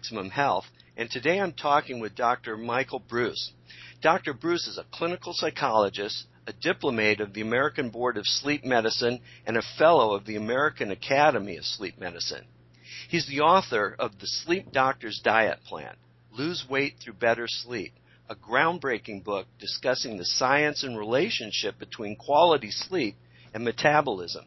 Maximum Health, and today I'm talking with Dr. Michael Breus. Dr. Breus is a clinical psychologist, a diplomate of the American Board of Sleep Medicine, and a fellow of the American Academy of Sleep Medicine. He's the author of The Sleep Doctor's Diet Plan, Lose Weight Through Better Sleep, a groundbreaking book discussing the science and relationship between quality sleep and metabolism.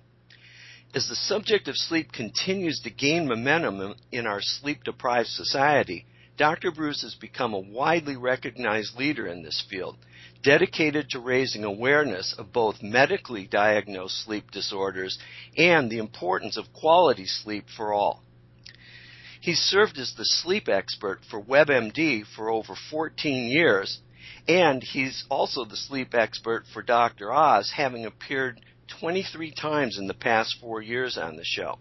As the subject of sleep continues to gain momentum in our sleep-deprived society, Dr. Breus has become a widely recognized leader in this field, dedicated to raising awareness of both medically diagnosed sleep disorders and the importance of quality sleep for all. He's served as the sleep expert for WebMD for over 14 years, and he's also the sleep expert for Dr. Oz, having appeared 23 times in the past 4 years on the show.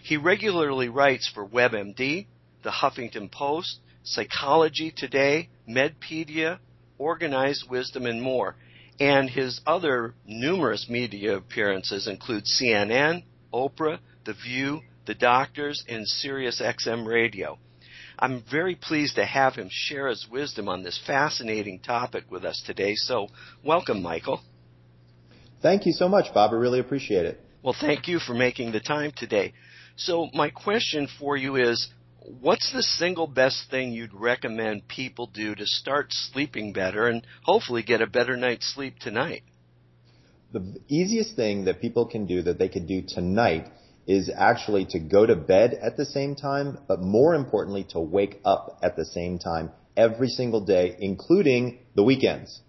He regularly writes for WebMD, The Huffington Post, Psychology Today, Medpedia, Organized Wisdom, and more. And his other numerous media appearances include CNN, Oprah, The View, The Doctors, and Sirius XM Radio. I'm very pleased to have him share his wisdom on this fascinating topic with us today. So welcome, Michael. Thank you so much, Bob. I really appreciate it. Well, thank you for making the time today. So my question for you is, what's the single best thing you'd recommend people do to start sleeping better and hopefully get a better night's sleep tonight? The easiest thing that people can do that they could do tonight is actually to go to bed at the same time, but more importantly, to wake up at the same time every single day, including the weekends.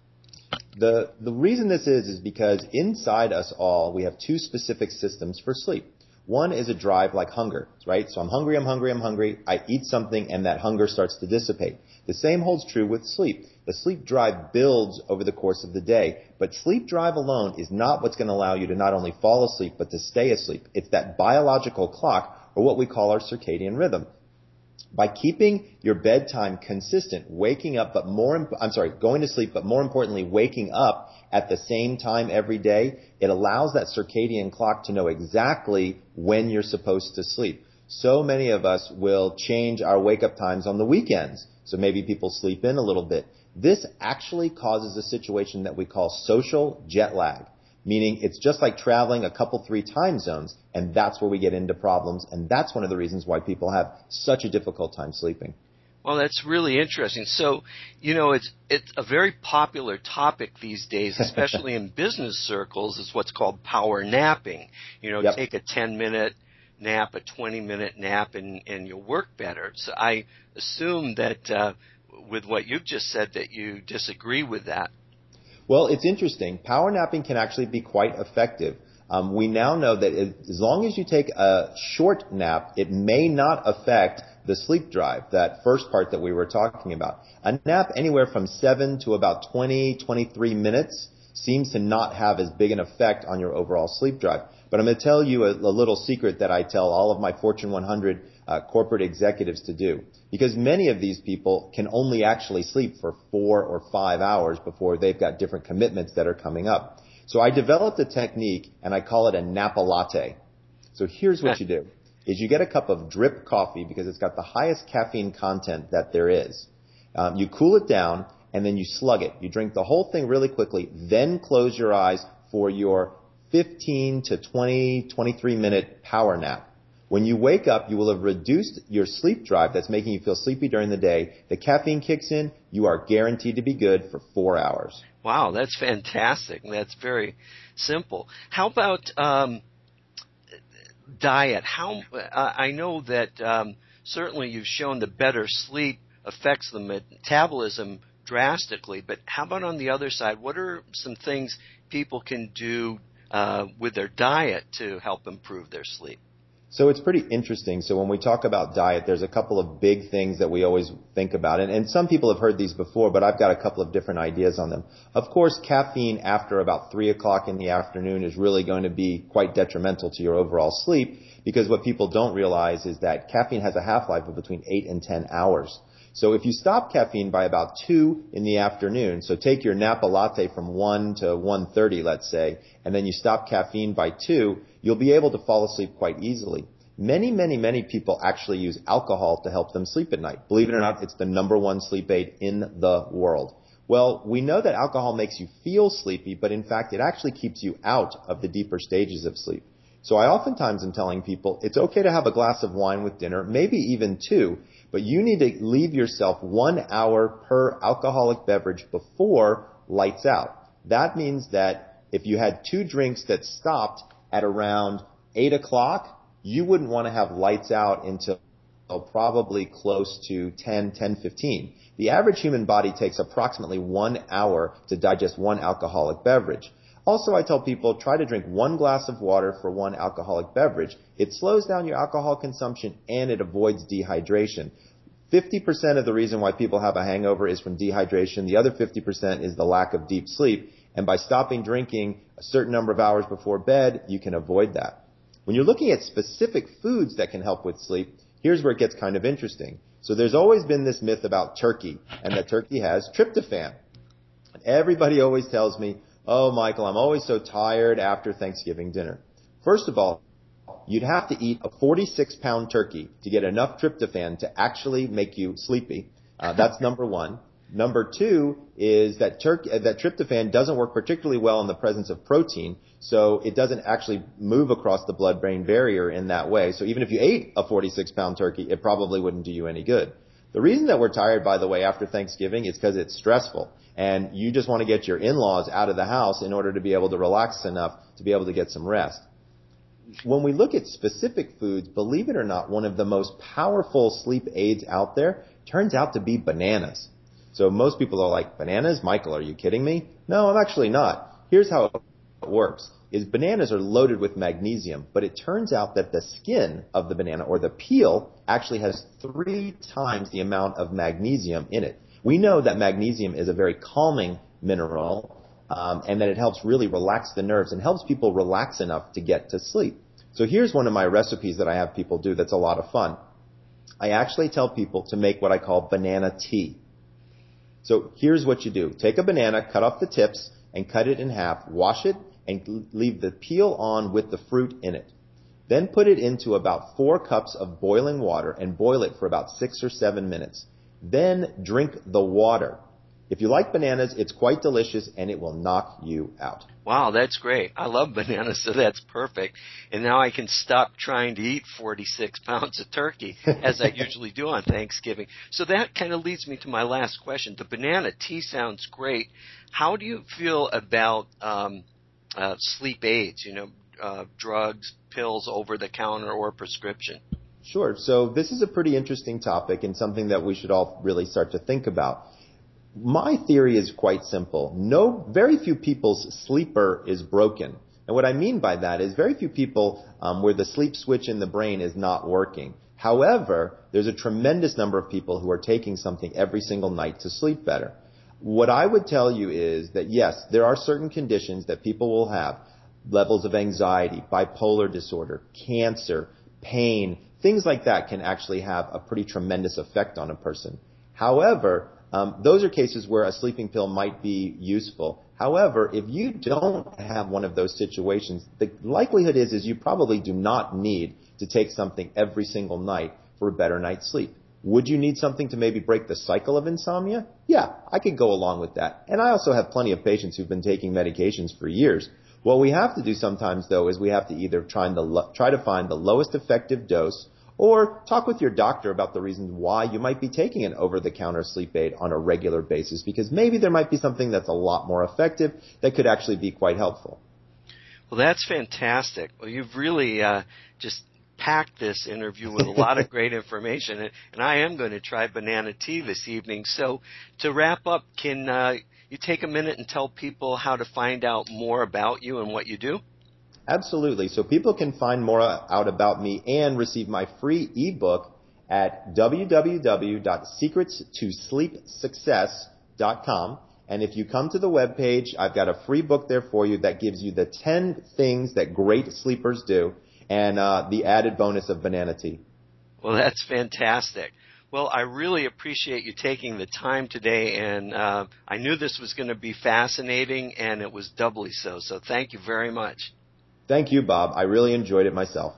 The reason this is because inside us all, we have two specific systems for sleep. One is a drive like hunger, right? So I'm hungry. I eat something, and that hunger starts to dissipate. The same holds true with sleep. The sleep drive builds over the course of the day, but sleep drive alone is not what's going to allow you to not only fall asleep, but to stay asleep. It's that biological clock, or what we call our circadian rhythm. By keeping your bedtime consistent, going to sleep, but more importantly, waking up at the same time every day, it allows that circadian clock to know exactly when you're supposed to sleep. So many of us will change our wake-up times on the weekends. So maybe people sleep in a little bit. This actually causes a situation that we call social jet lag, meaning it's just like traveling a couple, 3 time zones, and that's where we get into problems, and that's one of the reasons why people have such a difficult time sleeping. Well, that's really interesting. So, it's a very popular topic these days, especially in business circles, is what's called power napping. Yep. Take a 10-minute nap, a 20-minute nap, and you'll work better. So I assume that with what you've just said that you disagree with that. Well, it's interesting. Power napping can actually be quite effective. We now know that as long as you take a short nap, it may not affect the sleep drive, that first part that we were talking about. A nap anywhere from 7 to about 20, 23 minutes seems to not have as big an effect on your overall sleep drive. But I'm going to tell you a little secret that I tell all of my Fortune 100 corporate executives to do. Because many of these people can only actually sleep for 4 or 5 hours before they've got different commitments that are coming up. So I developed a technique, and I call it a Napa latte. So here's what you do, is you get a cup of drip coffee because it's got the highest caffeine content that there is. You cool it down, and then you slug it. You drink the whole thing really quickly, then close your eyes for your 15 to 20, 23-minute power nap. When you wake up, you will have reduced your sleep drive that's making you feel sleepy during the day. The caffeine kicks in. You are guaranteed to be good for 4 hours. Wow, that's fantastic. That's very simple. How about diet? I know that certainly you've shown that better sleep affects the metabolism drastically, but how about on the other side? What are some things people can do with their diet to help improve their sleep? So it's pretty interesting. So when we talk about diet, there's a couple of big things that we always think about. And some people have heard these before, but I've got a couple of different ideas on them. Of course, caffeine after about 3 o'clock in the afternoon is really going to be quite detrimental to your overall sleep, because what people don't realize is that caffeine has a half-life of between 8 and 10 hours. So if you stop caffeine by about 2 in the afternoon, so take your Napa latte from 1 to 1:30, let's say, and then you stop caffeine by 2, you'll be able to fall asleep quite easily. Many people actually use alcohol to help them sleep at night. Believe it or not, it's the #1 sleep aid in the world. Well, we know that alcohol makes you feel sleepy, but in fact, it actually keeps you out of the deeper stages of sleep. So I oftentimes am telling people, it's okay to have a glass of wine with dinner, maybe even 2, but you need to leave yourself 1 hour per alcoholic beverage before lights out. That means that if you had 2 drinks that stopped at around 8 o'clock, you wouldn't want to have lights out until probably close to 10:15. The average human body takes approximately 1 hour to digest 1 alcoholic beverage. Also, I tell people, try to drink 1 glass of water for 1 alcoholic beverage. It slows down your alcohol consumption and it avoids dehydration. 50% of the reason why people have a hangover is from dehydration. The other 50% is the lack of deep sleep. And by stopping drinking a certain number of hours before bed, you can avoid that. When you're looking at specific foods that can help with sleep, here's where it gets kind of interesting. So there's always been this myth about turkey, and that turkey has tryptophan. Everybody always tells me, oh, Michael, I'm always so tired after Thanksgiving dinner. First of all, you'd have to eat a 46-pound turkey to get enough tryptophan to actually make you sleepy. That's number 1. Number 2 is that tryptophan doesn't work particularly well in the presence of protein, so it doesn't actually move across the blood-brain barrier in that way. So even if you ate a 46-pound turkey, it probably wouldn't do you any good. The reason that we're tired, by the way, after Thanksgiving is because it's stressful, and you just want to get your in-laws out of the house in order to be able to relax enough to be able to get some rest. When we look at specific foods, believe it or not, one of the most powerful sleep aids out there turns out to be bananas. So most people are like, bananas? Michael, are you kidding me? No, I'm actually not. Here's how it works. Is bananas are loaded with magnesium, but it turns out that the skin of the banana, or the peel, actually has 3 times the amount of magnesium in it. We know that magnesium is a very calming mineral, and that it helps really relax the nerves and helps people relax enough to get to sleep. So here's one of my recipes that I have people do that's a lot of fun. I actually tell people to make what I call banana tea. So here's what you do. Take a banana, cut off the tips, and cut it in half. Wash it, and leave the peel on with the fruit in it. Then put it into about 4 cups of boiling water and boil it for about 6 or 7 minutes. Then drink the water. If you like bananas, it's quite delicious and it will knock you out. Wow, that's great. I love bananas, so that's perfect. And now I can stop trying to eat 46 pounds of turkey, as I usually do on Thanksgiving. So that kind of leads me to my last question. The banana tea sounds great. How do you feel about sleep aids, drugs, pills, over-the-counter, or prescription? Sure. So this is a pretty interesting topic and something that we should all really start to think about. My theory is quite simple. Very few people's sleeper is broken. And what I mean by that is very few people where the sleep switch in the brain is not working. However, there's a tremendous number of people who are taking something every single night to sleep better. What I would tell you is that yes, there are certain conditions that people will have. Levels of anxiety, bipolar disorder, cancer, pain, things like that can actually have a pretty tremendous effect on a person. However, those are cases where a sleeping pill might be useful. However, if you don't have one of those situations, the likelihood is you probably do not need to take something every single night for a better night's sleep. Would you need something to maybe break the cycle of insomnia? Yeah, I could go along with that. And I also have plenty of patients who've been taking medications for years. What we have to do sometimes, though, is we have to either try to find the lowest effective dose, or talk with your doctor about the reasons why you might be taking an over-the-counter sleep aid on a regular basis, because maybe there might be something that's a lot more effective that could actually be quite helpful. Well, that's fantastic. Well, you've really just packed this interview with a lot of great information, and I am going to try banana tea this evening. So to wrap up, can you take a minute and tell people how to find out more about you and what you do? Absolutely. So people can find more out about me and receive my free ebook at www.secretstosleepsuccess.com. And if you come to the webpage, I've got a free book there for you that gives you the 10 things that great sleepers do and the added bonus of banana tea. Well, that's fantastic. Well, I really appreciate you taking the time today, and I knew this was going to be fascinating, and it was doubly so. So thank you very much. Thank you, Bob. I really enjoyed it myself.